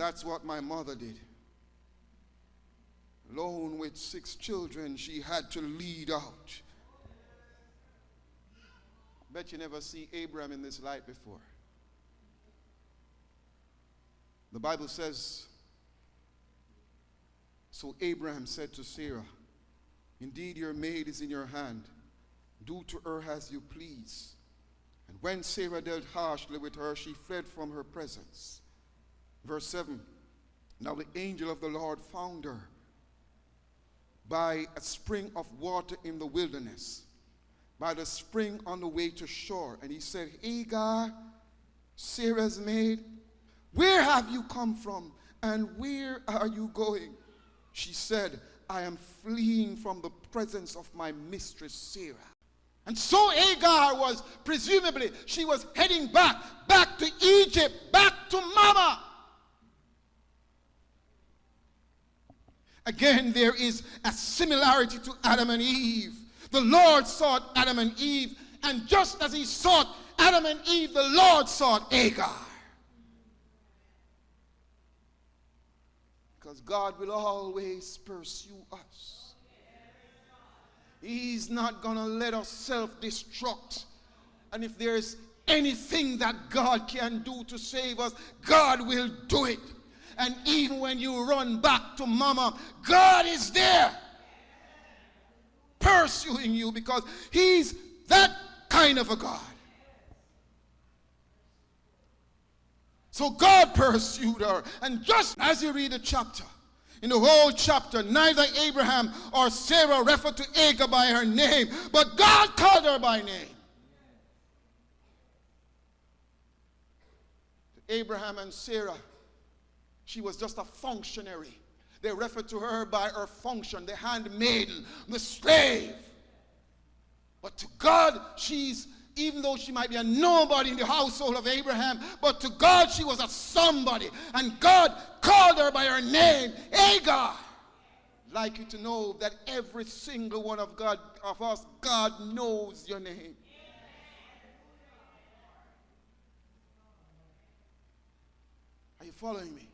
That's what my mother did. Alone with 6 children, she had to lead out. Bet you never see Abraham in this light before. The Bible says, so Abraham said to Sarah, indeed your maid is in your hand. Do to her as you please. And when Sarah dealt harshly with her, she fled from her presence. Verse 7, now the angel of the Lord found her by a spring of water in the wilderness, by the spring on the way to shore. And he said, Hagar, Sarah's maid, where have you come from, and where are you going? She said, I am fleeing from the presence of my mistress Sarah. And so Hagar was, presumably, she was heading back to Egypt, back to mama. Again, there is a similarity to Adam and Eve. The Lord sought Adam and Eve, and just as he sought Adam and Eve, the Lord sought Hagar. Because God will always pursue us. He's not going to let us self-destruct. And if there's anything that God can do to save us, God will do it. And even when you run back to mama, God is there pursuing you, because he's that kind of a God. So God pursued her. And just as you read the chapter, in the whole chapter, neither Abraham or Sarah referred to Hagar by her name, but God called her by name. Abraham and Sarah, she was just a functionary. They referred to her by her function, the handmaiden, the slave. But to God, she's, even though she might be a nobody in the household of Abraham, but to God she was a somebody. And God called her by her name, Hagar. I'd like you to know that every single one of us, God knows your name. Are you following me?